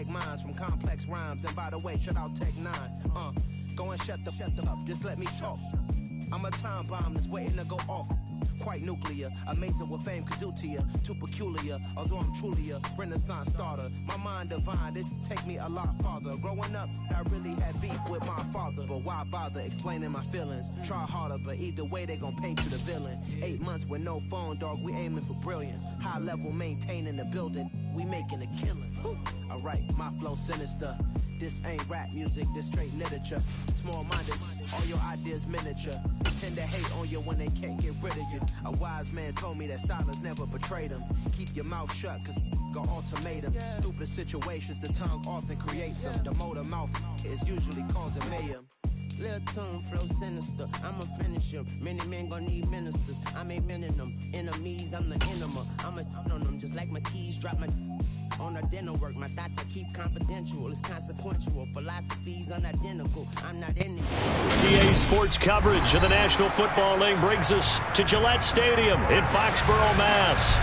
take minds from complex rhymes. And by the way, shout out Tech 9. Go and shut the up, just let me talk. I'm a time bomb that's waiting to go off. Quite nuclear, amazing what fame could do to you. Too peculiar, although I'm truly a renaissance starter. My mind divine, it take me a lot farther. Growing up, I really had beef with my father. But why bother explaining my feelings? Try harder, but either way they gon' paint you the villain. 8 months with no phone, dog, we aiming for brilliance. High level maintaining the building, we making a killing. Alright, my flow sinister. This ain't rap music, this straight literature. Small-minded, all your ideas miniature. Tend to hate on you when they can't get rid of you. A wise man told me that silence never betrayed him. Keep your mouth shut, cause go ultimatum. Stupid situations, the tongue often creates them. The motor mouth is usually causing mayhem. Lil' tune, flow sinister, I'ma finish him. Many men gon' need ministers, I make men in them. Enemies, I'm the enema. I'ma on them just like my keys, drop my on the dinner work. My thoughts I keep confidential, it's consequential. Philosophies unidentical, I'm not in it. EA Sports coverage of the National Football League brings us to Gillette Stadium in Foxborough, Mass.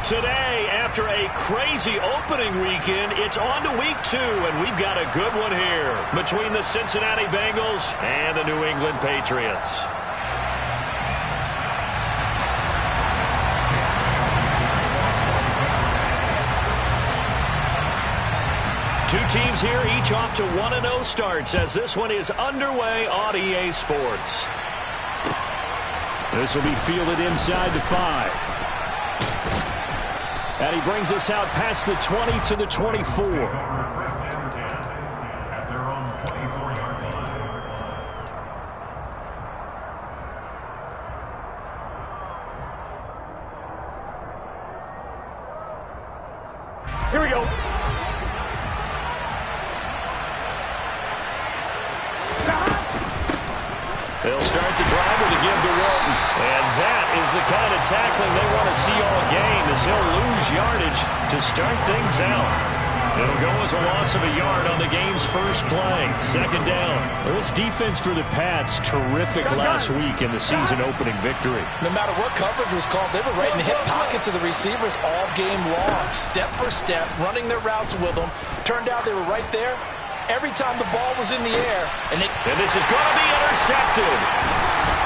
Today, after a crazy opening weekend, it's on to week 2, and we've got a good one here between the Cincinnati Bengals and the New England Patriots. Two teams here, each off to 1-0 starts as this one is underway on EA Sports. This will be fielded inside the 5. And he brings us out past the 20 to the 24. Here we go. They'll start the drive with a give to Walton. And that is the kind of tackling they want to see all game as he'll lose yardage to start things out. It'll go as a loss of a yard on the game's first play. Second down. Well, this defense for the Pats, terrific last week in the season-opening victory. No matter what coverage was called, they were right in the hip pockets of the receivers all game long. Step for step, running their routes with them. Turned out they were right there every time the ball was in the air. And this is going to be intercepted.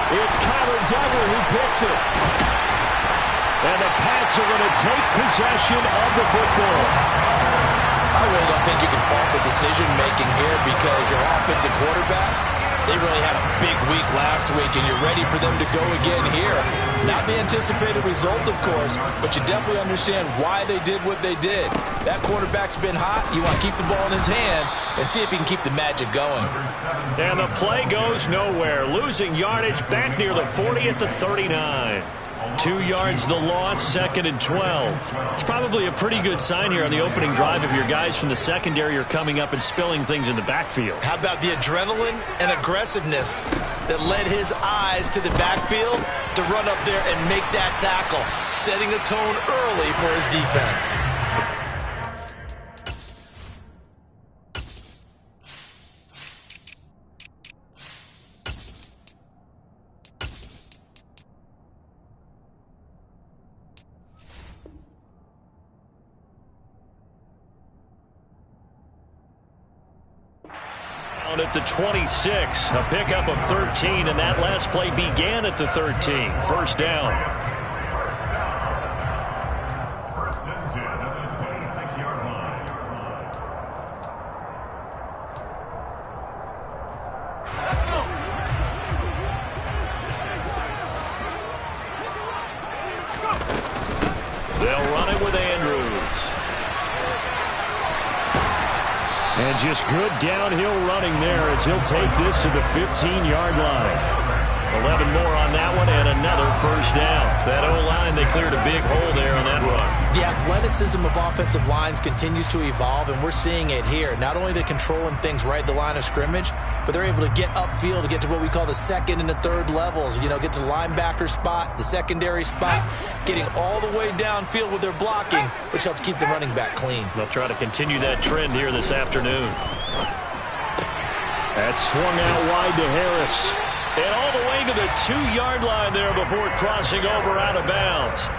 It's Kyler Duggar who picks it. And the Pats are going to take possession of the football. I really don't think you can fault the decision-making here because your offensive quarterback, they really had a big week last week, and you're ready for them to go again here. Not the anticipated result, of course, but you definitely understand why they did what they did. That quarterback's been hot. You want to keep the ball in his hands and see if he can keep the magic going. And the play goes nowhere. Losing yardage back near the 40 at the 39. 2 yards the loss, 2nd and 12. It's probably a pretty good sign here on the opening drive if your guys from the secondary are coming up and spilling things in the backfield. How about the adrenaline and aggressiveness that led his eyes to the backfield to run up there and make that tackle, setting a tone early for his defense. At the 26, a pickup of 13, and that last play began at the 13. First down. First and 10 at the 26-yard line. Let's go. They'll run it with Andrews. And just good downhill running there as he'll take this to the 15-yard line. 11 more on that one and another first down. That O-line, they cleared a big hole there on that run. The athleticism of offensive lines continues to evolve, and we're seeing it here. Not only are they controlling things right at the line of scrimmage, but they're able to get upfield to get to what we call the second and the third levels. You know, get to the linebacker spot, the secondary spot, getting all the way downfield with their blocking, which helps keep the running back clean. They'll try to continue that trend here this afternoon. That's swung out wide to Harris. And all the way to the 2-yard line there before crossing over out of bounds.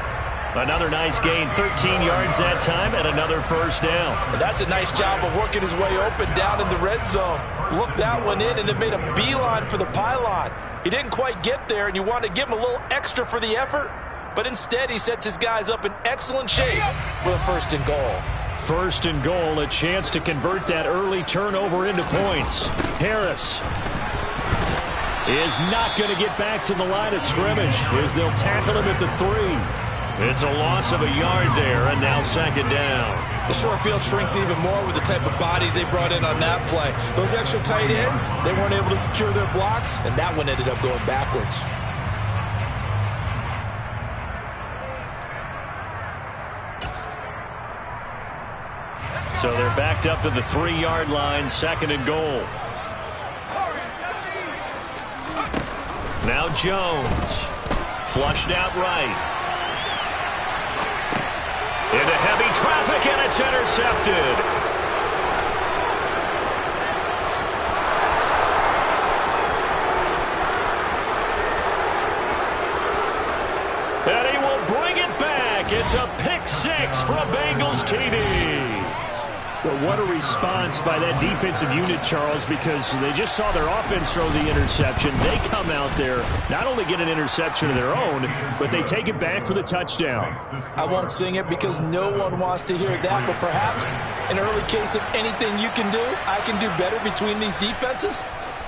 Another nice gain, 13 yards that time, and another first down. And that's a nice job of working his way open down in the red zone. Looked that one in and then made a beeline for the pylon. He didn't quite get there, and you want to give him a little extra for the effort, but instead he sets his guys up in excellent shape with a 1st and goal. 1st and goal, a chance to convert that early turnover into points. Harris is not going to get back to the line of scrimmage as they'll tackle him at the 3. It's a loss of a yard there, and now 2nd down. The short field shrinks even more with the type of bodies they brought in on that play. Those extra tight ends, they weren't able to secure their blocks, and that one ended up going backwards. So they're backed up to the 3-yard line, 2nd and goal. Now Jones, flushed out right. Into heavy traffic, and it's intercepted. And he will bring it back. It's a pick 6 from Bengals TD. Well, what a response by that defensive unit, Charles, because they just saw their offense throw the interception. They come out there, not only get an interception of their own, but they take it back for the touchdown. I won't sing it because no one wants to hear that, but perhaps an early case of anything you can do, I can do better between these defenses.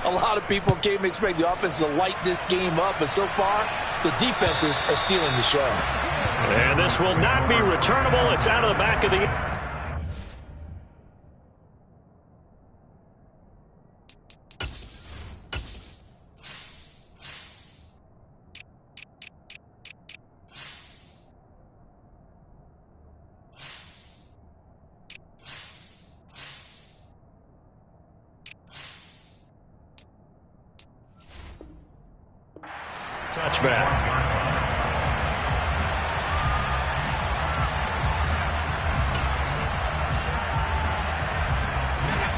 A lot of people came to expect the offense to light this game up, but so far, the defenses are stealing the show. And this will not be returnable. It's out of the back of the... touchback.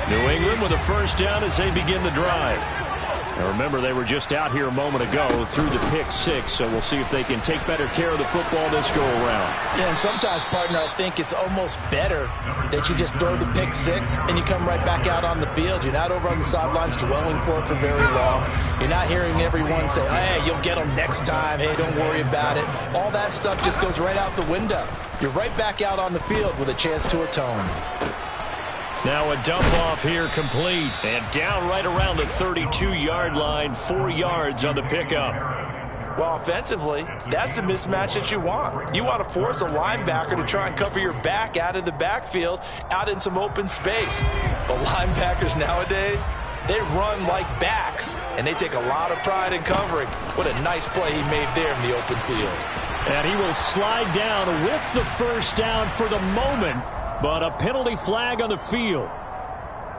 New England with a 1st down as they begin the drive. Now remember, they were just out here a moment ago through the pick 6, so we'll see if they can take better care of the football this go-around. Yeah, and sometimes, partner, I think it's almost better that you just throw the pick 6 and you come right back out on the field. You're not over on the sidelines dwelling for it for very long. You're not hearing everyone say, hey, you'll get them next time. Hey, don't worry about it. All that stuff just goes right out the window. You're right back out on the field with a chance to atone. Now a dump off here complete, and down right around the 32-yard line, 4 yards on the pickup. Well, offensively, that's the mismatch that you want. You want to force a linebacker to try and cover your back out of the backfield, out in some open space. The linebackers nowadays, they run like backs, and they take a lot of pride in covering. What a nice play he made there in the open field. And he will slide down with the 1st down for the moment. But a penalty flag on the field.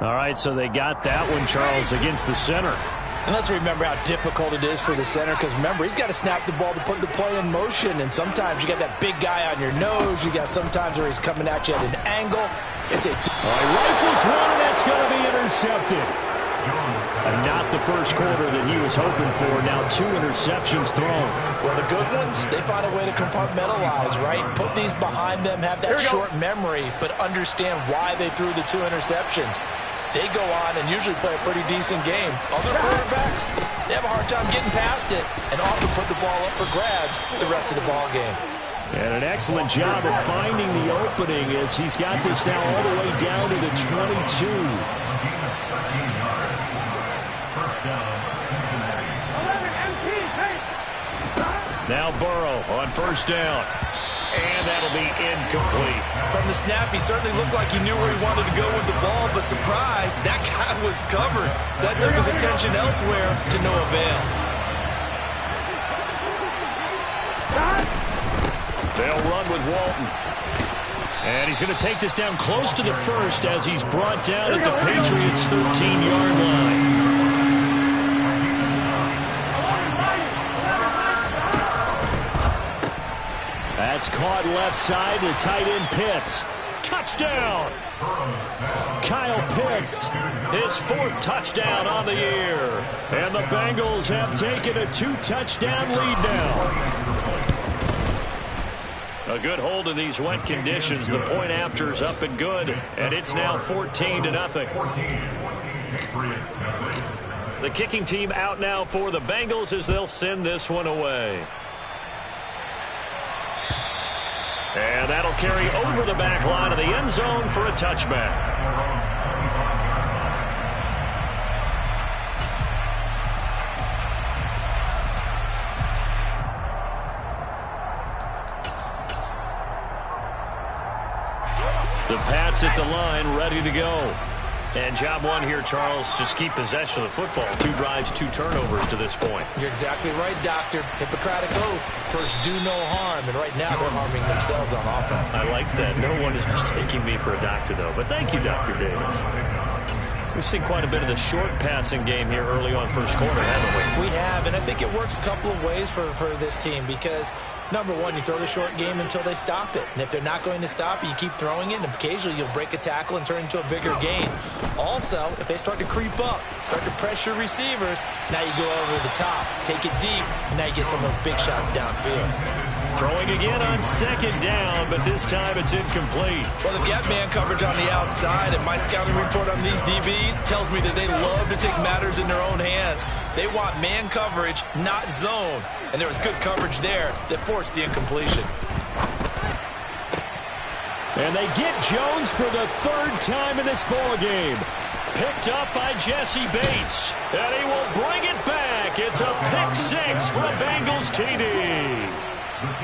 All right, so they got that one, Charles, against the center. And let's remember how difficult it is for the center, because remember, he's got to snap the ball to put the play in motion, and sometimes you got that big guy on your nose. You got sometimes where he's coming at you at an angle. It's a... rifles one, and that's going to be intercepted. And not the first quarter that he was hoping for. Now 2 interceptions thrown. Well, the good ones, they find a way to compartmentalize, right? Put these behind them, have that short memory, but understand why they threw the 2 interceptions. They go on and usually play a pretty decent game. Other quarterbacks, they have a hard time getting past it and often put the ball up for grabs the rest of the ball game. And an excellent job of finding the opening as he's got this now all the way down to the 22. Now Burrow on 1st down. And that'll be incomplete. From the snap, he certainly looked like he knew where he wanted to go with the ball, but surprise, that guy was covered. So that took his attention elsewhere to no avail. They'll run with Walton. And he's going to take this down close to the 1st as he's brought down at the Patriots' 13-yard line. That's caught left side to tight end Pitts. Touchdown! Kyle Pitts, his 4th touchdown on the year. And the Bengals have taken a 2-touchdown lead now. A good hold in these wet conditions. The point after is up and good, and it's now 14-0. The kicking team out now for the Bengals as they'll send this one away. And that'll carry over the back line of the end zone for a touchback. The Pats at the line, ready to go. And job one here, Charles, just keep possession of the football. 2 drives, 2 turnovers to this point. You're exactly right, Doctor. Hippocratic oath. First, do no harm. And right now, they're harming themselves on offense. I like that. No one is mistaking me for a doctor, though. But thank you, Dr. Davis. We've seen quite a bit of the short passing game here early on first quarter, haven't we? We have, and I think it works a couple of ways for this team because, number one, you throw the short game until they stop it. And if they're not going to stop it, you keep throwing it, and occasionally you'll break a tackle and turn into a bigger gain. Also, if they start to creep up, start to pressure receivers, now you go over the top, take it deep, and now you get some of those big shots downfield. Throwing again on second down, but this time it's incomplete. Well, they've got man coverage on the outside, and my scouting report on these DBs tells me that they love to take matters in their own hands. They want man coverage, not zone. And there was good coverage there that forced the incompletion. And they get Jones for the 3rd time in this ball game. Picked up by Jesse Bates. And he will bring it back. It's a pick-6 for a Bengals TD.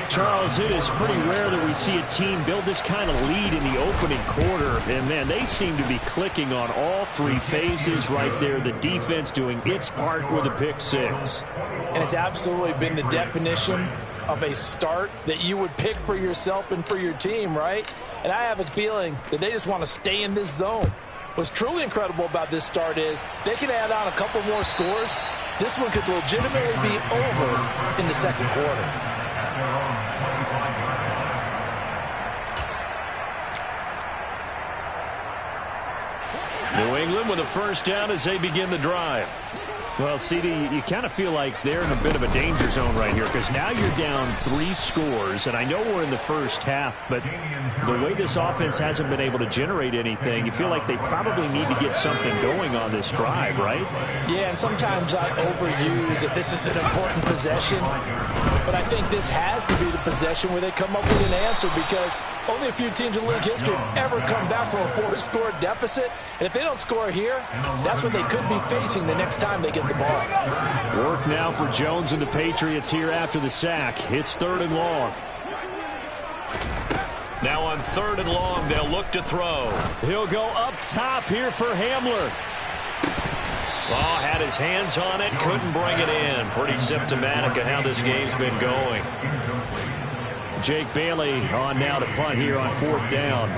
Charles, it is pretty rare that we see a team build this kind of lead in the opening quarter. And, man, they seem to be clicking on all 3 phases right there. The defense doing its part with a pick-6. And it's absolutely been the definition of a start that you would pick for yourself and for your team, right? And I have a feeling that they just want to stay in this zone. What's truly incredible about this start is they can add on a couple more scores. This one could legitimately be over in the second quarter. New England with a first down as they begin the drive. Well, CD, you kind of feel like they're in a bit of a danger zone right here because now you're down 3 scores, and I know we're in the first half, but the way this offense hasn't been able to generate anything, you feel like they probably need to get something going on this drive, right? Yeah, and sometimes I overuse that this is an important possession, but I think this has to be the possession where they come up with an answer because only a few teams in league history have ever come back from a 4-score deficit, and if they don't score here, that's what they could be facing the next time they get the ball. Work now for Jones and the Patriots here after the sack. It's 3rd and long. Now on 3rd and long, they'll look to throw. He'll go up top here for Hamler. Oh, had his hands on it, couldn't bring it in. Pretty symptomatic of how this game's been going. Jake Bailey on now to punt here on 4th down.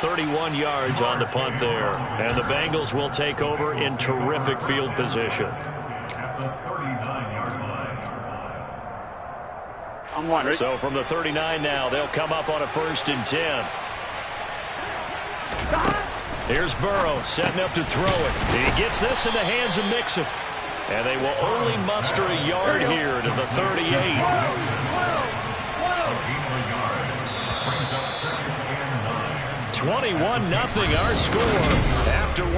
.31 yards on the punt there. And the Bengals will take over in terrific field position. So from the 39 now, they'll come up on a 1st and 10. Here's Burrow setting up to throw it. He gets this in the hands of Mixon. And they will only muster a yard here to the 38. 21-0 our score after 1.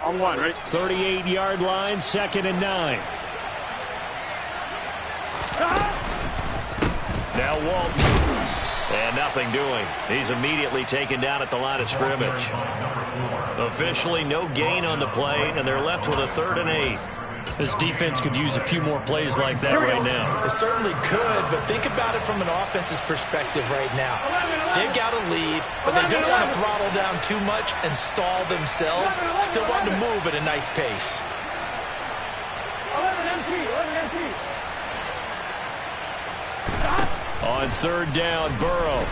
On 1, right? 38-yard line, 2nd and 9. Now Walton. And nothing doing. He's immediately taken down at the line of scrimmage. Officially no gain on the play, and they're left with a 3rd and 8. This defense could use a few more plays like that right now. It certainly could, but think about it from an offense's perspective right now. They've got a lead, but they don't want to throttle down too much and stall themselves. Still want to move at a nice pace. On 3rd down, Burrow.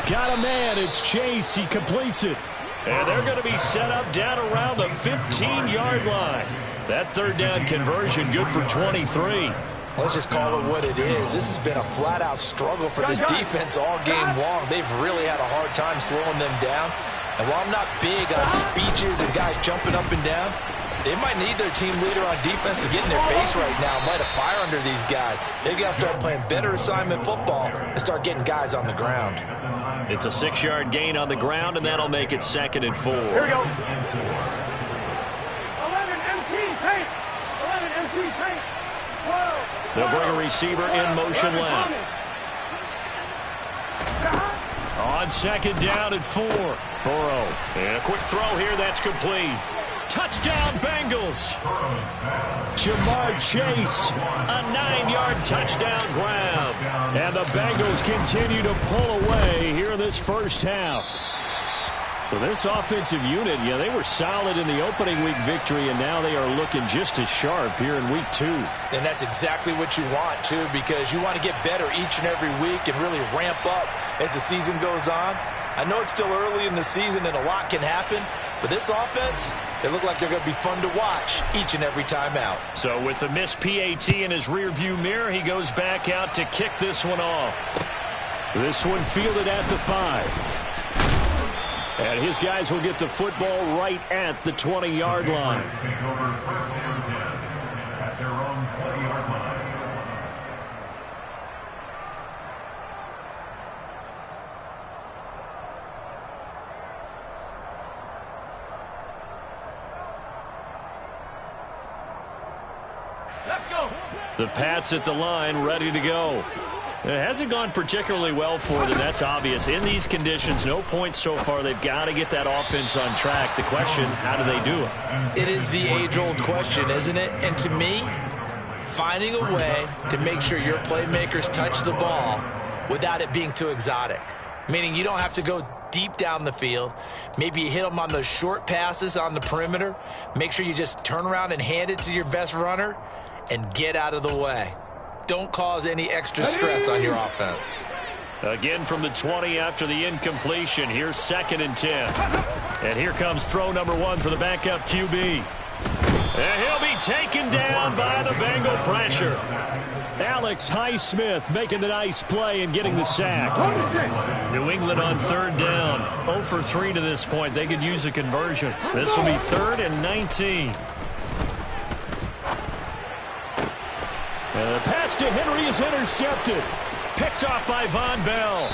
Got a man, it's Chase, he completes it. And they're going to be set up down around the 15-yard line. That third down conversion good for 23. Let's just call it what it is. This has been a flat-out struggle for this defense all game long. They've really had a hard time slowing them down. And while I'm not big on speeches and guys jumping up and down, they might need their team leader on defense to get in their face right now and light a fire under these guys. They've got to start playing better assignment football and start getting guys on the ground. It's a 6-yard gain on the ground, and that'll make it 2nd and 4. Here we go. 11 MT paint. 11 MT paint. 12. They'll bring a receiver in motion left. On 2nd down and 4. Burrow. And a quick throw here. That's complete. Touchdown, Bengals. Jamar Chase. A 9-yard touchdown grab. And the Bengals continue to pull away here in this first half. Well, this offensive unit, they were solid in the opening week victory, and now they are looking just as sharp here in week 2. And that's exactly what you want, too, because you want to get better each and every week and really ramp up as the season goes on. I know it's still early in the season and a lot can happen, but this offense, they look like they're going to be fun to watch each and every time out. So with the missed PAT in his rearview mirror, he goes back out to kick this one off. This one fielded at the 5. And his guys will get the football right at the 20-yard line. Take over 1st and 10 at their own 20-yard line. Let's go. The Pats at the line, ready to go. It hasn't gone particularly well for them, that's obvious. In these conditions, no points so far. They've got to get that offense on track. The question, how do they do it? It is the age-old question, isn't it? And to me, finding a way to make sure your playmakers touch the ball without it being too exotic. Meaning you don't have to go deep down the field. Maybe you hit them on those short passes on the perimeter. Make sure you just turn around and hand it to your best runner and get out of the way. Don't cause any extra stress on your offense. Again from the 20 after the incompletion. Here's 2nd and 10. And here comes throw number 1 for the backup QB. And he'll be taken down by the Bengal pressure. Alex Highsmith making the nice play and getting the sack. New England on 3rd down. 0 for 3 to this point. They could use a conversion. This will be 3rd and 19. And the pass to Henry is intercepted. Picked off by Von Bell.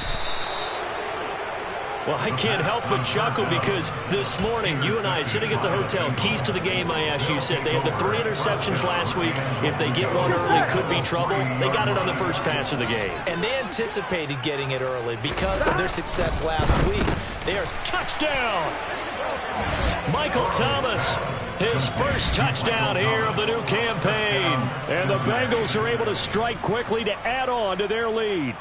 Well, I can't help but chuckle because this morning, you and I sitting at the hotel, keys to the game, I asked you, said they had the 3 interceptions last week. If they get one early, could be trouble. They got it on the first pass of the game. And they anticipated getting it early because of their success last week. There's touchdown. Michael Thomas, his first touchdown here of the new campaign. And the Bengals are able to strike quickly to add on to their lead.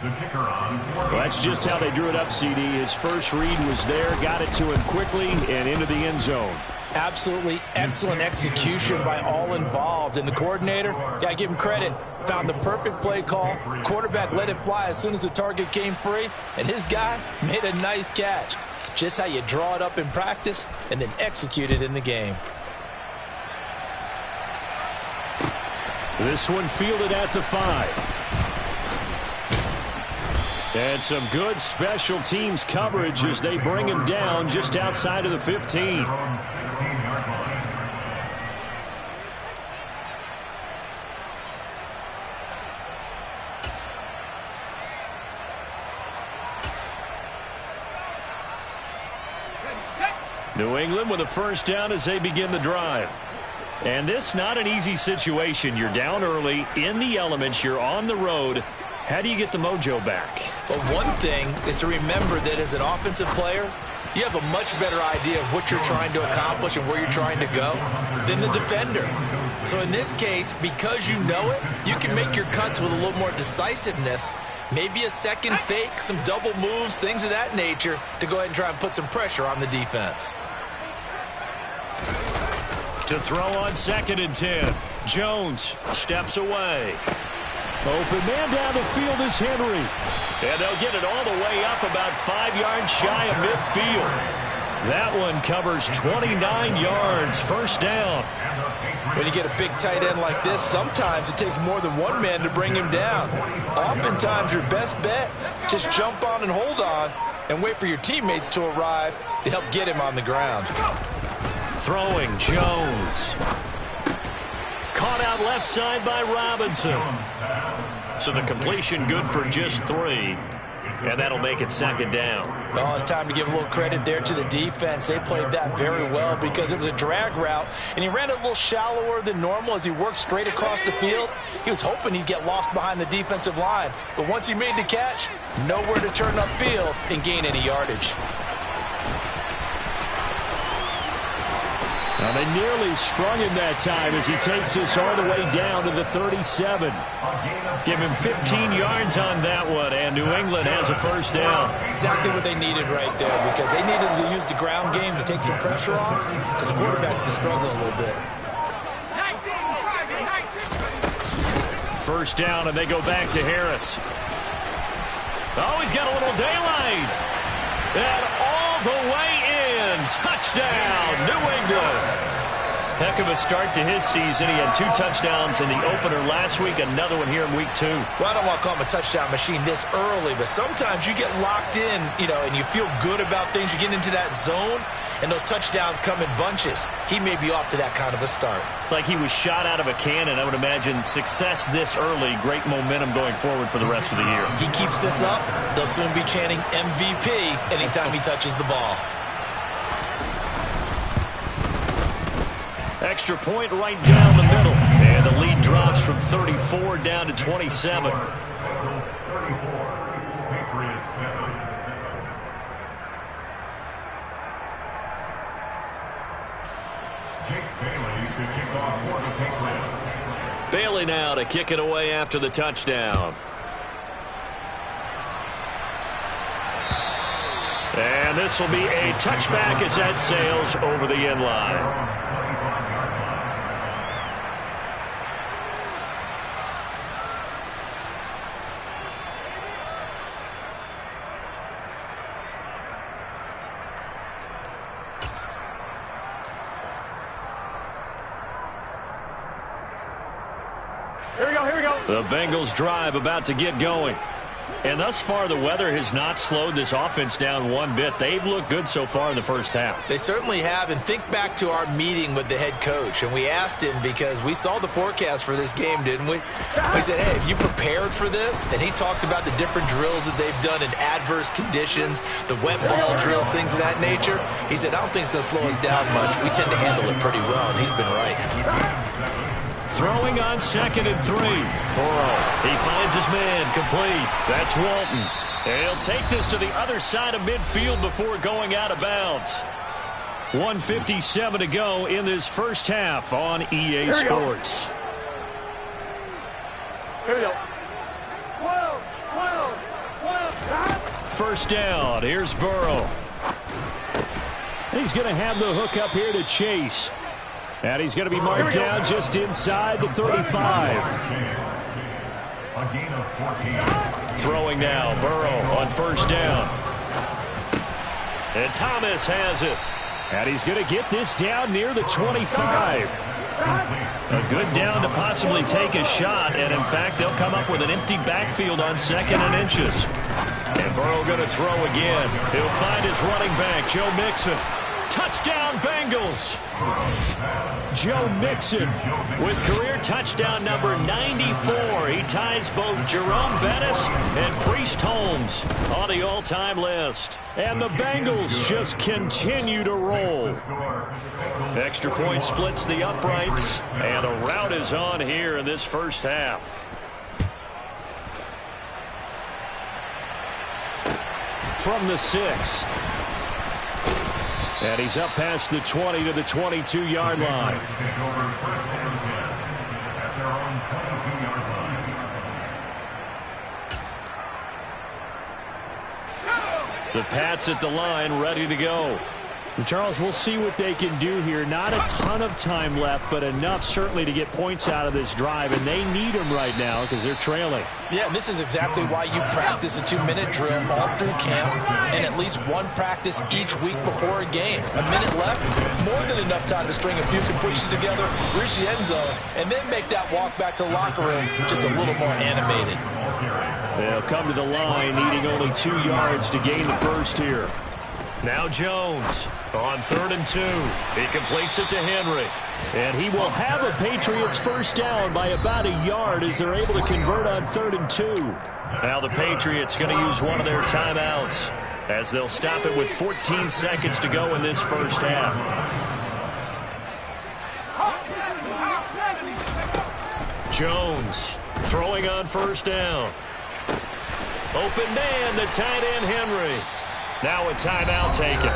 The kicker on. Well, that's just how they drew it up, CD. His first read was there, got it to him quickly, and into the end zone. Absolutely excellent execution by all involved. And the coordinator, got to give him credit, found the perfect play call. Quarterback let it fly as soon as the target came free, and his guy made a nice catch. Just how you draw it up in practice and then execute it in the game. This one fielded at the 5. And some good special teams coverage as they bring him down just outside of the 15. New England with a first down as they begin the drive. And this not an easy situation. You're down early, in the elements, you're on the road. How do you get the mojo back? Well, one thing is to remember that as an offensive player, you have a much better idea of what you're trying to accomplish and where you're trying to go than the defender. So in this case, because you know it, you can make your cuts with a little more decisiveness. Maybe a second fake, some double moves, things of that nature to go ahead and try and put some pressure on the defense. To throw on 2nd and 10. Jones steps away. Open man down the field is Henry. And they'll get it all the way up about 5 yards shy of midfield. That one covers 29 yards, first down. When you get a big tight end like this, sometimes it takes more than one man to bring him down. Oftentimes, your best bet, just jump on and hold on and wait for your teammates to arrive to help get him on the ground. Throwing, Jones. Caught out left side by Robinson. So the completion good for just 3. And that'll make it second down. Well, it's time to give a little credit there to the defense. They played that very well because it was a drag route, and he ran it a little shallower than normal as he worked straight across the field. He was hoping he'd get lost behind the defensive line, but once he made the catch, nowhere to turn upfield and gain any yardage. Now they nearly sprung him that time as he takes this all the way down to the 37. Give him 15 yards on that one, and New England has a first down. Exactly what they needed right there, because they needed to use the ground game to take some pressure off, because the quarterback's been struggling a little bit. First down, and they go back to Harris. Oh, he's got a little daylight. And all the way in. Touchdown, New England. Heck of a start to his season. He had 2 touchdowns in the opener last week, another one here in week 2. Well, I don't want to call him a touchdown machine this early, but sometimes you get locked in, and you feel good about things. You get into that zone, and those touchdowns come in bunches. He may be off to that kind of a start. It's like he was shot out of a cannon. I would imagine success this early, great momentum going forward for the rest of the year. He keeps this up, they'll soon be chanting MVP anytime he touches the ball. Extra point right down the middle. And the lead drops from 34 down to 27. Bengals 34, Patriots 7. Jake Bailey to kick off for the Patriots. Bailey now to kick it away after the touchdown. And this will be a touchback as that sails over the end line. The Bengals drive about to get going. And thus far, the weather has not slowed this offense down one bit. They've looked good so far in the first half. They certainly have. And think back to our meeting with the head coach. And we asked him, because we saw the forecast for this game, didn't we? We said, hey, have you prepared for this? And he talked about the different drills that they've done in adverse conditions, the wet ball drills, things of that nature. He said, I don't think it's going to slow us down much. We tend to handle it pretty well, and he's been right. Throwing on 2nd and 3. Burrow, he finds his man, complete. That's Walton. And he'll take this to the other side of midfield before going out of bounds. 1:57 to go in this first half on EA Sports. Here we go. First down, here's Burrow. He's going to have the hook up here to Chase. And he's going to be marked down just inside the 35. A gain of 14. Throwing now, Burrow on first down. And Thomas has it. And he's going to get this down near the 25. A good down to possibly take a shot. And, in fact, they'll come up with an empty backfield on 2nd and inches. And Burrow going to throw again. He'll find his running back, Joe Mixon. Touchdown, Bengals. Joe Mixon with career touchdown number 94. He ties both Jerome Bettis and Priest Holmes on the all-time list. And the Bengals just continue to roll. Extra point splits the uprights, and a rout is on here in this first half. From the 6. And he's up past the 20 to the 22-yard line. The Pats at the line, ready to go. Charles, we'll see what they can do here. Not a ton of time left, but enough certainly to get points out of this drive, and they need them right now because they're trailing. Yeah, and this is exactly why you practice a 2-minute drill all through camp and at least one practice each week before a game. A minute left, more than enough time to string a few completions together, reach the end zone, and then make that walk back to the locker room just a little more animated. They'll come to the line, needing only 2 yards to gain the first here. Now Jones on 3rd and 2. He completes it to Henry. And he will have a Patriots first down by about a yard as they're able to convert on 3rd and 2. Now the Patriots going to use one of their timeouts as they'll stop it with 14 seconds to go in this first half. Jones throwing on first down. Open man, the tight end Henry. Now a timeout taken.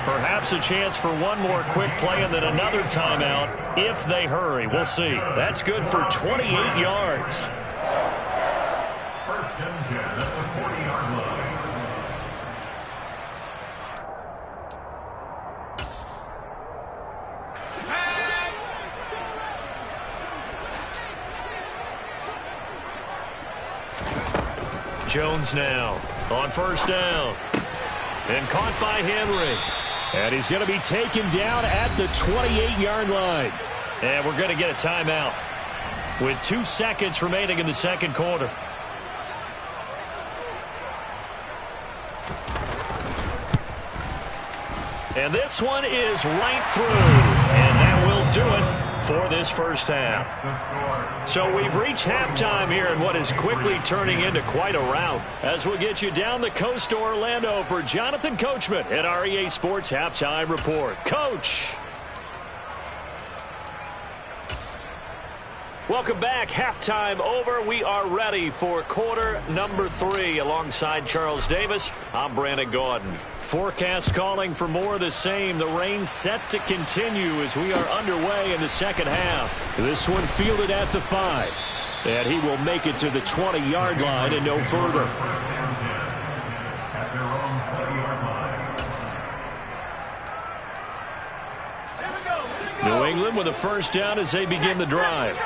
Perhaps a chance for one more quick play and then another timeout if they hurry. We'll see. That's good for 28 yards. First and 10 at the 40-yard line. Jones now on first down. And caught by Henry. And he's going to be taken down at the 28-yard line. And we're going to get a timeout with 2 seconds remaining in the second quarter. And this one is right through. And that will do it for this first half. So we've reached halftime here in what is quickly turning into quite a rout as we'll get you down the coast to Orlando for Jonathan Coachman at our EA Sports Halftime Report. Coach. Welcome back. Halftime over. We are ready for quarter number 3 alongside Charles Davis. I'm Brandon Gaudin. Forecast calling for more of the same. The rain set to continue as we are underway in the second half. This one fielded at the 5. And he will make it to the 20-yard line and no further. At their own 20-yard line. New England with a first down as they begin the drive.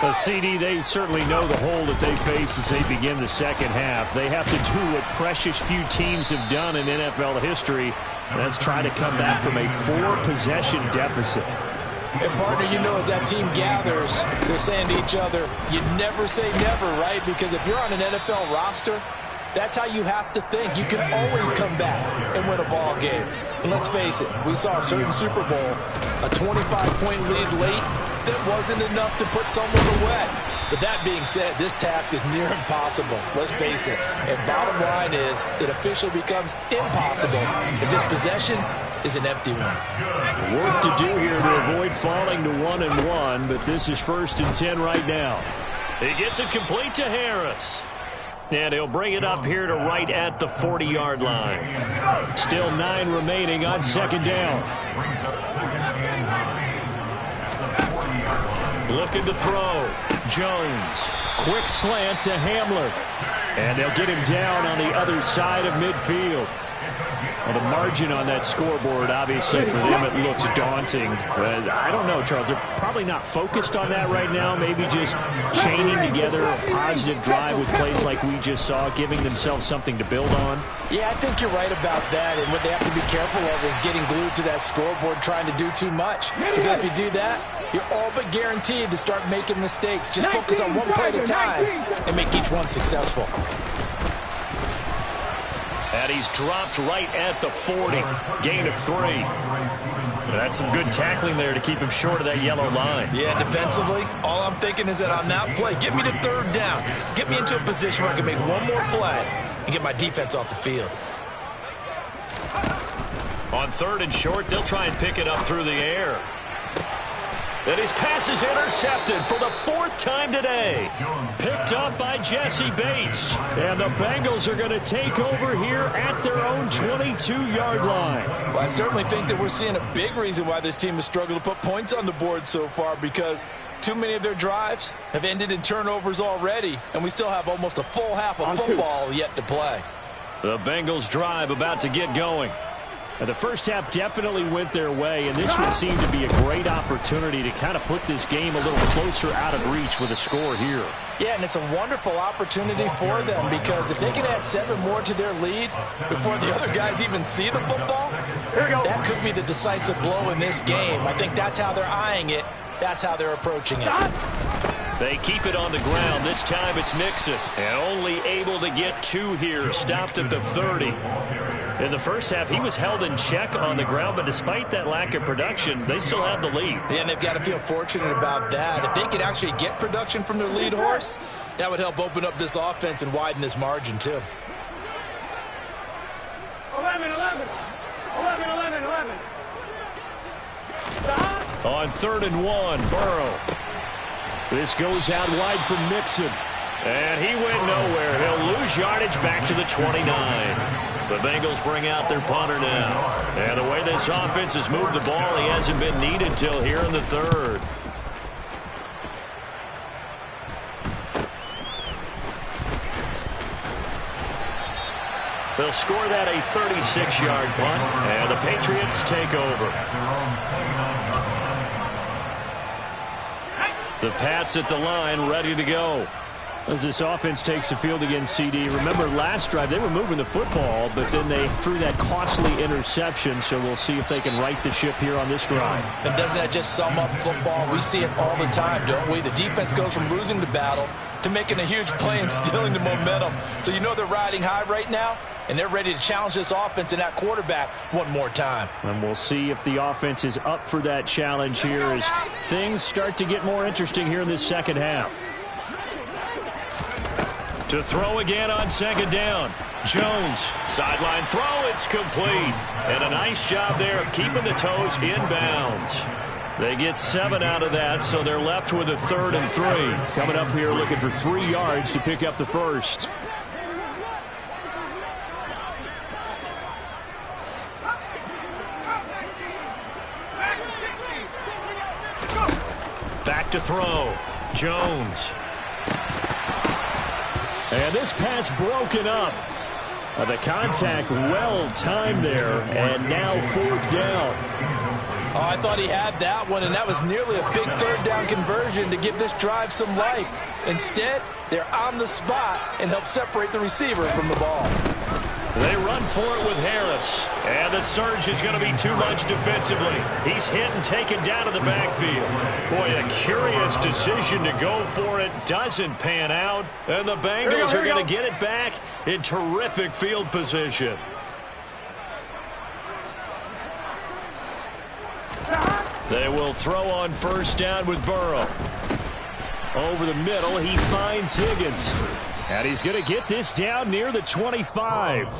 A CD, they certainly know the hole that they face as they begin the second half. They have to do what precious few teams have done in NFL history. Let's try to come back from a 4-possession deficit. And, partner, you know, as that team gathers, they're saying to each other, you never say never, right? Because if you're on an NFL roster, that's how you have to think. You can always come back and win a ball game. And let's face it, we saw a certain Super Bowl, a 25-point lead late, that wasn't enough to put someone away. But that being said, this task is near impossible. Let's face it. And bottom line is, it officially becomes impossible if this possession is an empty one. Work to do here to avoid falling to 1-1, but this is 1st and 10 right now. He gets it complete to Harris. And he'll bring it up here to right at the 40-yard line. Still 9 remaining on second down. Looking to throw. Jones. Quick slant to Hamler. And they'll get him down on the other side of midfield. Well, the margin on that scoreboard, obviously, for them, it looks daunting. But I don't know, Charles. They're probably not focused on that right now. Maybe just chaining together a positive drive with plays like we just saw, giving themselves something to build on. Yeah, I think you're right about that. And what they have to be careful of is getting glued to that scoreboard trying to do too much. Because if you do that, you're all but guaranteed to start making mistakes. Just focus on one play at a time and make each one successful. And he's dropped right at the 40. Gain of 3. That's some good tackling there to keep him short of that yellow line. Yeah, defensively, all I'm thinking is that on that play, get me to 3rd down. Get me into a position where I can make one more play and get my defense off the field. On 3rd and short, they'll try and pick it up through the air. And his pass is intercepted for the 4th time today. Picked up by Jesse Bates. And the Bengals are going to take over here at their own 22-yard line. Well, I certainly think that we're seeing a big reason why this team has struggled to put points on the board so far, because too many of their drives have ended in turnovers already, and we still have almost a full half of football yet to play. The Bengals drive about to get going. The first half definitely went their way, and this would seem to be a great opportunity to kind of put this game a little closer out of reach with a score here. Yeah, and it's a wonderful opportunity for them because if they can add 7 more to their lead before the other guys even see the football, that could be the decisive blow in this game. I think that's how they're eyeing it. That's how they're approaching it. They keep it on the ground. This time it's Mixon, and only able to get 2 here. Stopped at the 30. In the first half, he was held in check on the ground, but despite that lack of production, they still have the lead. Yeah, and they've got to feel fortunate about that. If they could actually get production from their lead horse, that would help open up this offense and widen this margin, too. 11. On 3rd and 1, Burrow. This goes out wide from Mixon. And he went nowhere. He'll lose yardage back to the 29. The Bengals bring out their punter now. And the way this offense has moved the ball, he hasn't been needed till here in the 3rd. They'll score that a 36-yard punt, and the Patriots take over. The Pats at the line, ready to go. As this offense takes the field against CD. Remember, last drive, they were moving the football, but then they threw that costly interception, so we'll see if they can right the ship here on this drive. And doesn't that just sum up football? We see it all the time, don't we? The defense goes from losing the battle to making a huge play and stealing the momentum. So you know they're riding high right now, and they're ready to challenge this offense and that quarterback one more time. And we'll see if the offense is up for that challenge here as things start to get more interesting here in this second half. To throw again on 2nd down. Jones, sideline throw, it's complete. And a nice job there of keeping the toes in bounds. They get 7 out of that, so they're left with a 3rd and 3. Coming up here looking for 3 yards to pick up the first. Back to throw. Jones. And this pass broken up. The contact well timed there, and now 4th down. Oh, I thought he had that one, and that was nearly a big 3rd down conversion to give this drive some life. Instead, they're on the spot and help separate the receiver from the ball. They run for it with Harris. And the surge is going to be too much defensively. He's hit and taken down to the backfield. Boy, a curious decision to go for it. Doesn't pan out. And the Bengals are going to get it back in terrific field position. They will throw on 1st down with Burrow. Over the middle, he finds Higgins. And he's going to get this down near the 25.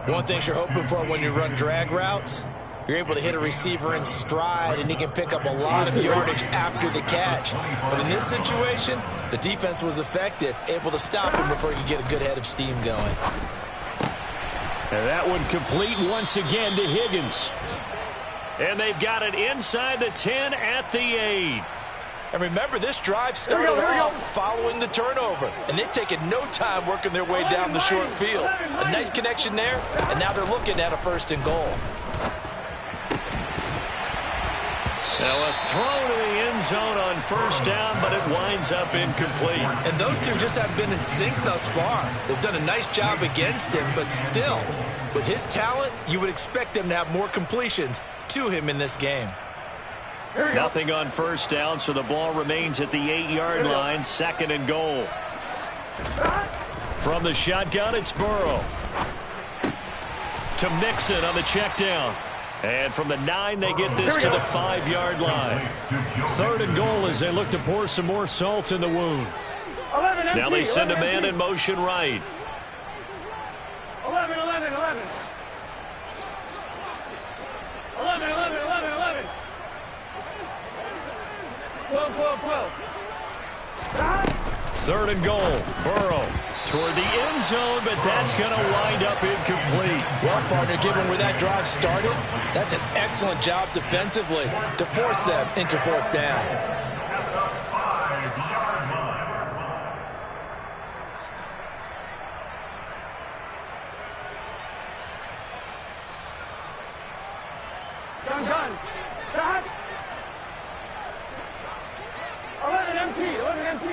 One thing you're hoping for when you run drag routes, you're able to hit a receiver in stride, and he can pick up a lot of yardage after the catch. But in this situation, the defense was effective, able to stop him before he could get a good head of steam going. And that one complete once again to Higgins. And they've got it inside the 10 at the 8. And remember, this drive started off following the turnover. And they've taken no time working their way down the short field. A nice connection there, and now they're looking at a 1st and goal. Now a throw to the end zone on 1st down, but it winds up incomplete. And those two just haven't been in sync thus far. They've done a nice job against him, but still, with his talent, you would expect them to have more completions to him in this game. Nothing on 1st down, so the ball remains at the 8-yard line, 2nd and goal. From the shotgun, it's Burrow. To Mixon on the check down. And from the 9, they get this to the 5-yard line. 3rd and goal as they look to pour some more salt in the wound. Now they send a man in motion right. 11. 12. 3rd and goal. Burrow toward the end zone, but that's going to wind up incomplete. Well, partner, given where that drive started, that's an excellent job defensively to force them into 4th down. gun. Stop. 11 MT. 11 MT.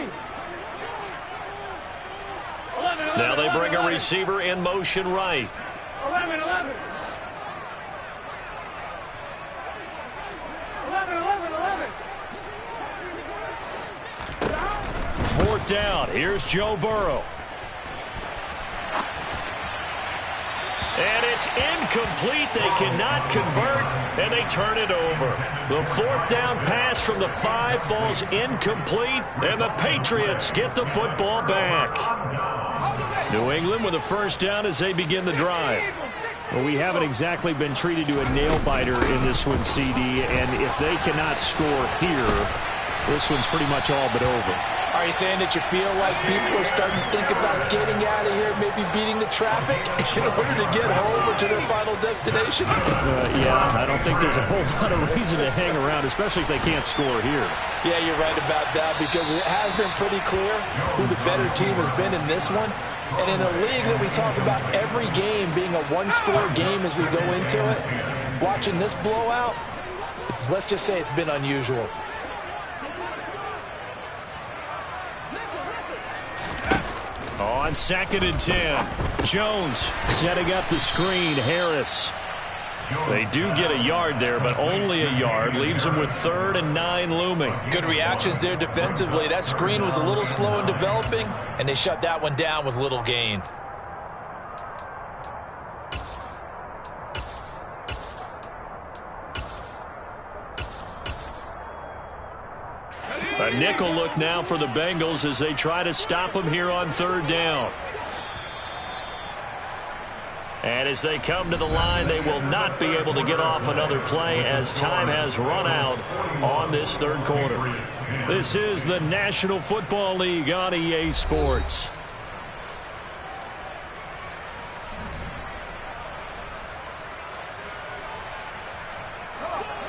11, Now they bring 11. a receiver in motion right. 11. 11. 11. 11. 11. Fourth down. Here's Joe Burrow. And it's incomplete. They cannot convert, and they turn it over. The fourth down pass from the 5 falls incomplete, and the Patriots get the football back. New England with a first down as they begin the drive. Well, we haven't exactly been treated to a nail-biter in this one, CD, and if they cannot score here, this one's pretty much all but over. Are you saying that you feel like people are starting to think about getting out of here, maybe beating the traffic in order to get home or to their final destination? Yeah, I don't think there's a whole lot of reason to hang around, especially if they can't score here. Yeah, you're right about that, because it has been pretty clear who the better team has been in this one. And in a league that we talk about every game being a one-score game as we go into it, watching this blowout, let's just say it's been unusual. On 2nd and 10, Jones setting up the screen. Harris. They do get a yard there, but only a yard. Leaves them with 3rd and 9 looming. Good reactions there defensively. That screen was a little slow in developing, and they shut that one down with little gain. A nickel look now for the Bengals as they try to stop them here on 3rd down. And as they come to the line, they will not be able to get off another play as time has run out on this 3rd quarter. This is the National Football League on EA Sports.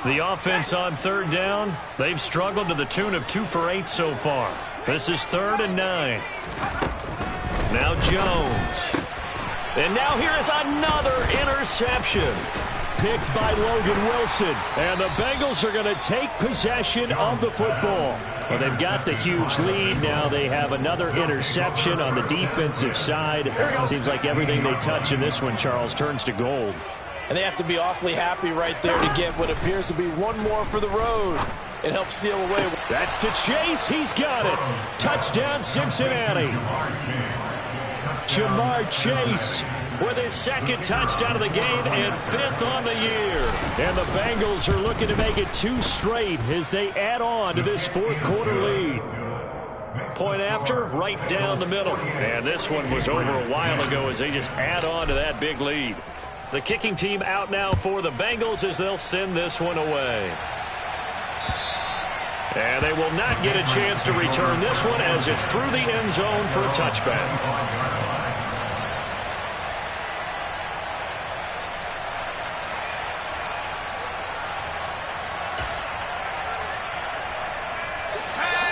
The offense on 3rd down, they've struggled to the tune of 2 for 8 so far. This is 3rd and 9. Now Jones. And now here is another interception. Picked by Logan Wilson. And the Bengals are going to take possession of the football. Well, they've got the huge lead. Now they have another interception on the defensive side. Seems like everything they touch in this one, Charles, turns to gold. And they have to be awfully happy right there to get what appears to be one more for the road. It helps seal away. That's to Chase. He's got it. Touchdown, Cincinnati. Jamar Chase with his 2nd touchdown of the game and 5th on the year. And the Bengals are looking to make it 2 straight as they add on to this 4th quarter lead. Point after, right down the middle. And this one was over a while ago as they just add on to that big lead. The kicking team out now for the Bengals as they'll send this one away. And they will not get a chance to return this one as it's through the end zone for a touchback.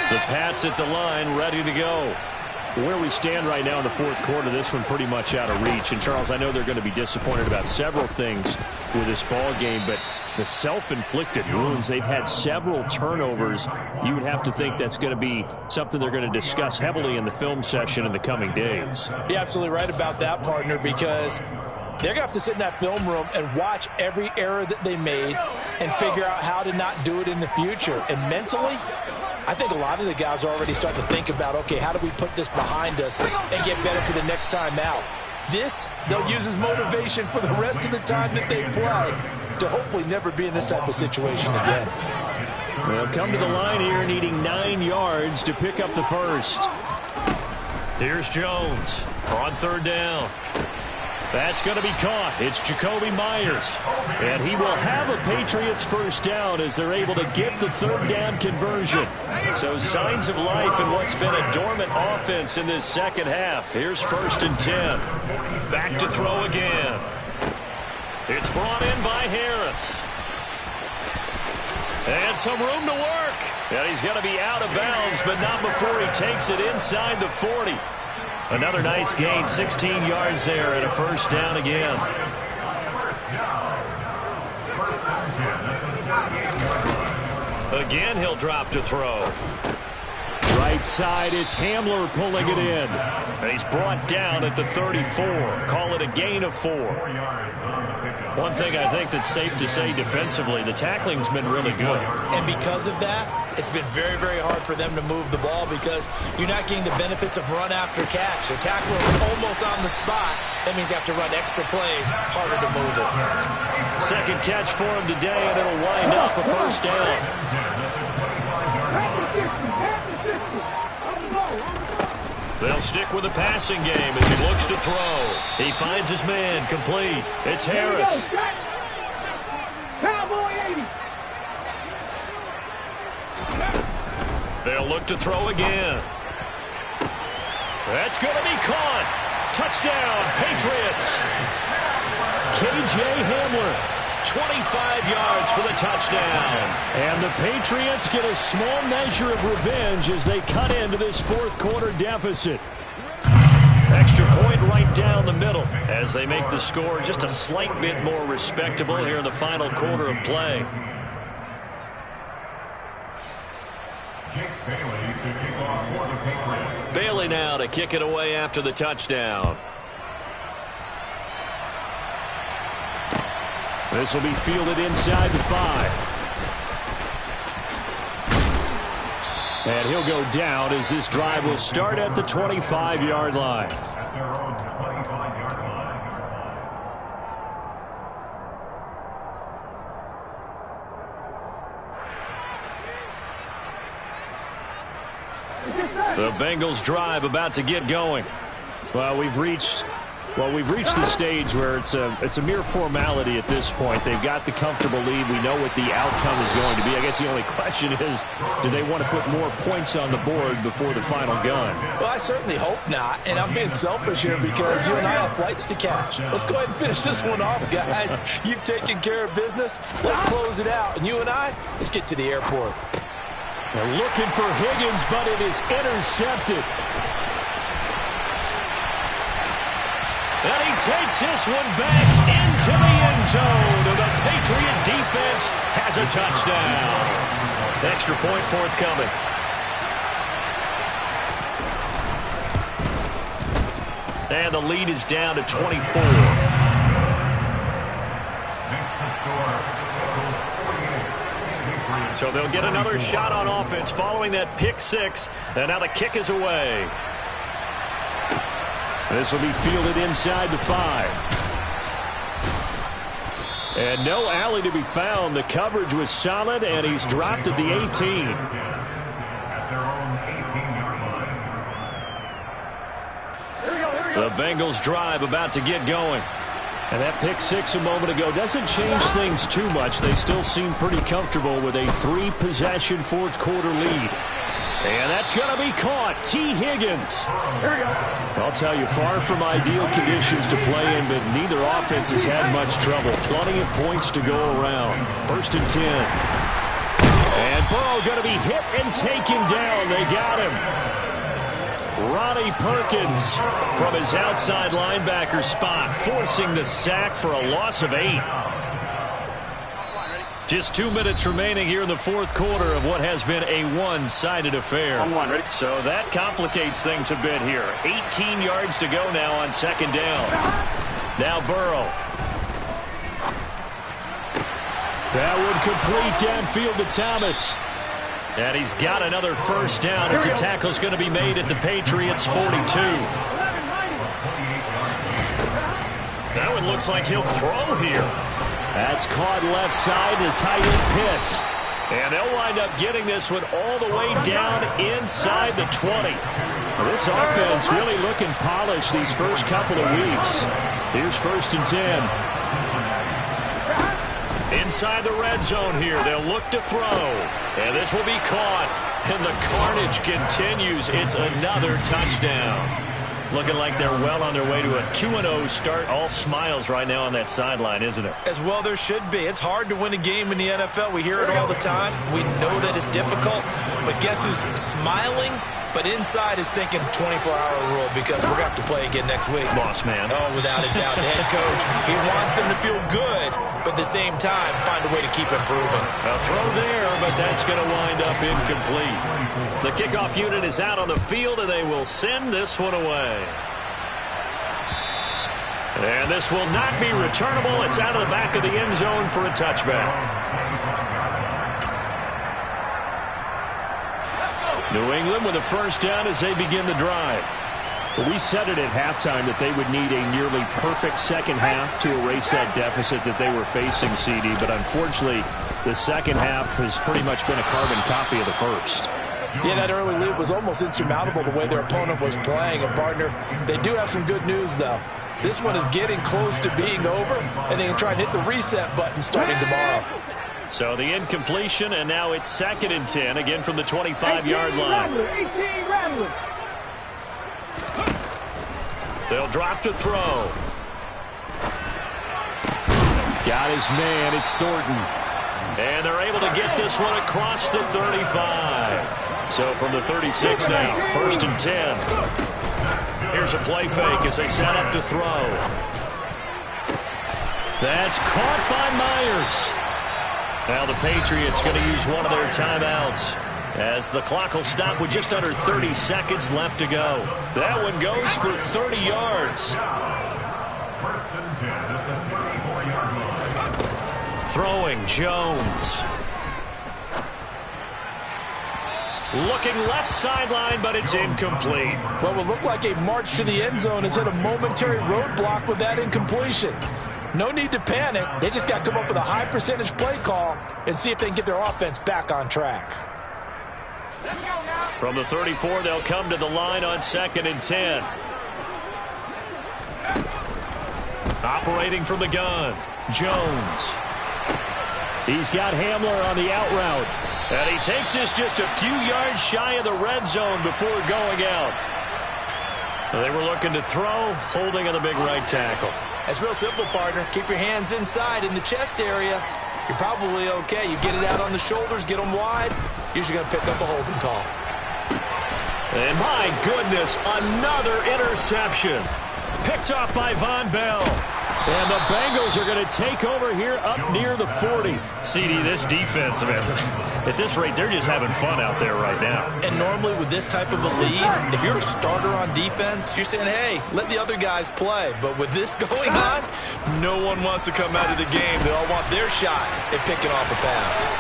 The Pats at the line, ready to go. Where we stand right now in the 4th quarter, this one pretty much out of reach. And, Charles, I know they're going to be disappointed about several things with this ball game, but the self-inflicted wounds, they've had several turnovers. You would have to think that's going to be something they're going to discuss heavily in the film session in the coming days. You're absolutely right about that, partner, because they're going to have to sit in that film room and watch every error that they made and figure out how to not do it in the future. And mentally, I think a lot of the guys are already starting to think about, okay, how do we put this behind us and get better for the next time out? This, they'll use as motivation for the rest of the time that they play to hopefully never be in this type of situation again. They'll come to the line here needing 9 yards to pick up the first. Here's Jones on 3rd down. That's going to be caught. It's Jacoby Myers. And he will have a Patriots first down as they're able to get the 3rd down conversion. So signs of life in what's been a dormant offense in this 2nd half. Here's 1st and 10. Back to throw again. It's brought in by Harris. And some room to work. And he's going to be out of bounds, but not before he takes it inside the 40. Another nice gain, 16 yards there and a first down again. Again, he'll drop to throw. Right side, it's Hamler pulling it in. And he's brought down at the 34. Call it a gain of 4. One thing I think that's safe to say defensively, the tackling's been really good. And because of that, it's been very, very hard for them to move the ball because you're not getting the benefits of run after catch. They're tackling almost on the spot. That means you have to run extra plays, harder to move it. Second catch for him today, and it'll wind up a first down. They'll stick with the passing game as he looks to throw. He finds his man, complete. It's Harris. They'll look to throw again. That's going to be caught. Touchdown, Patriots. K.J. Hamler. 25 yards for the touchdown. And the Patriots get a small measure of revenge as they cut into this fourth quarter deficit. Extra point right down the middle as they make the score just a slight bit more respectable here in the final quarter of play. Jake Bailey to kick off for the Patriots. Bailey now to kick it away after the touchdown. This will be fielded inside the 5. And he'll go down as this drive will start at the 25-yard line. At their own 25-yard line. The Bengals drive about to get going. Well, we've reached the stage where it's a mere formality at this point. They've got the comfortable lead. We know what the outcome is going to be. I guess the only question is, do they want to put more points on the board before the final gun? Well, I certainly hope not, and I'm being selfish here because you and I have flights to catch. Let's go ahead and finish this one off, guys. You've taken care of business. Let's close it out, and you and I, let's get to the airport. They're looking for Higgins, but it is intercepted. And he takes this one back into the end zone. And the Patriot defense has a touchdown. Extra point forthcoming. And the lead is down to 24. So they'll get another shot on offense following that pick 6. And now the kick is away. This will be fielded inside the 5. And no alley to be found. The coverage was solid, and he's dropped at the 18. At their own 18-yard line. The Bengals drive about to get going. And that pick 6 a moment ago doesn't change things too much. They still seem pretty comfortable with a 3-possession fourth quarter lead. And that's going to be caught. T. Higgins. I'll tell you, far from ideal conditions to play in, but neither offense has had much trouble. Plenty of points to go around. 1st and 10. And Burrow going to be hit and taken down. They got him. Ronnie Perkins from his outside linebacker spot, forcing the sack for a loss of 8. Just 2 minutes remaining here in the fourth quarter of what has been a one-sided affair. So that complicates things a bit here. 18 yards to go now on 2nd down. Now Burrow. That would complete downfield to Thomas. And he's got another first down as the tackle's going to be made at the Patriots' 42. That one looks like he'll throw here. That's caught left side to tight end Pitts. And they'll wind up getting this one all the way down inside the 20. Well, this offense really looking polished these first couple of weeks. Here's 1st and 10. Inside the red zone here, they'll look to throw. And this will be caught. And the carnage continues. It's another touchdown. Looking like they're well on their way to a 2-0 start. All smiles right now on that sideline, isn't it? As well there should be. It's hard to win a game in the NFL. We hear it all the time. We know that it's difficult. But guess who's smiling but inside is thinking 24-hour rule because we're going to have to play again next week. Boss man. Oh, without a doubt. The head coach, he wants them to feel good, but at the same time, find a way to keep improving. A throw there, but that's going to wind up incomplete. The kickoff unit is out on the field, and they will send this one away. And this will not be returnable. It's out of the back of the end zone for a touchback. New England with a first down as they begin the drive. We said it at halftime that they would need a nearly perfect second half to erase that deficit that they were facing, CD. But unfortunately, the second half has pretty much been a carbon copy of the first. Yeah, that early lead was almost insurmountable the way their opponent was playing. And, partner, they do have some good news, though. This one is getting close to being over, and they can try and hit the reset button starting tomorrow. So the incompletion, and now it's 2nd and 10, again from the 25-yard line. They'll drop to throw. Got his man, it's Thornton. And they're able to get this one across the 35. So from the 36 now, 1st and 10. Here's a play fake as they set up to throw. That's caught by Myers. Now the Patriots going to use one of their timeouts as the clock will stop with just under 30 seconds left to go. That one goes for 30 yards. 1st and 10 at the 34-yard line. Throwing Jones. Looking left sideline, but it's incomplete. What will look like a march to the end zone has hit a momentary roadblock with that incompletion. No need to panic. They just got to come up with a high percentage play call and see if they can get their offense back on track. From the 34, they'll come to the line on 2nd and 10. Operating from the gun, Jones. He's got Hamler on the out route. And he takes this just a few yards shy of the red zone before going out. They were looking to throw, holding on the big right tackle. It's real simple, partner. Keep your hands inside in the chest area. You're probably okay. You get it out on the shoulders, get them wide. Usually going to pick up a holding call. And my goodness, another interception. Picked off by Von Bell. And the Bengals are going to take over here up near the 40. CD, this defense, man, at this rate, they're just having fun out there right now. And normally with this type of a lead, if you're a starter on defense, you're saying, hey, let the other guys play. But with this going on, no one wants to come out of the game. They all want their shot at picking off a pass.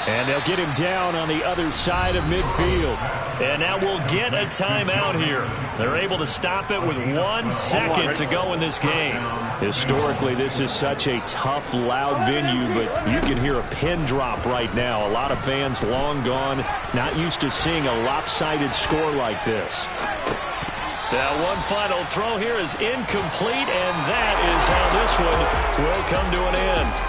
And they'll get him down on the other side of midfield. And now we'll get a timeout here. They're able to stop it with 1 second to go in this game. Historically, this is such a tough, loud venue, but you can hear a pin drop right now. A lot of fans long gone, not used to seeing a lopsided score like this. Now one final throw here is incomplete, and that is how this one will come to an end.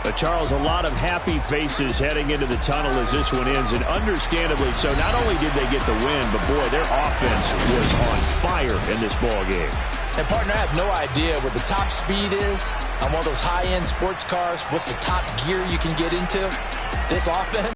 But Charles, a lot of happy faces heading into the tunnel as this one ends, and understandably so. Not only did they get the win, but boy, their offense was on fire in this ball game. And, partner, I have no idea what the top speed is on one of those high-end sports cars. What's the top gear you can get into? This offense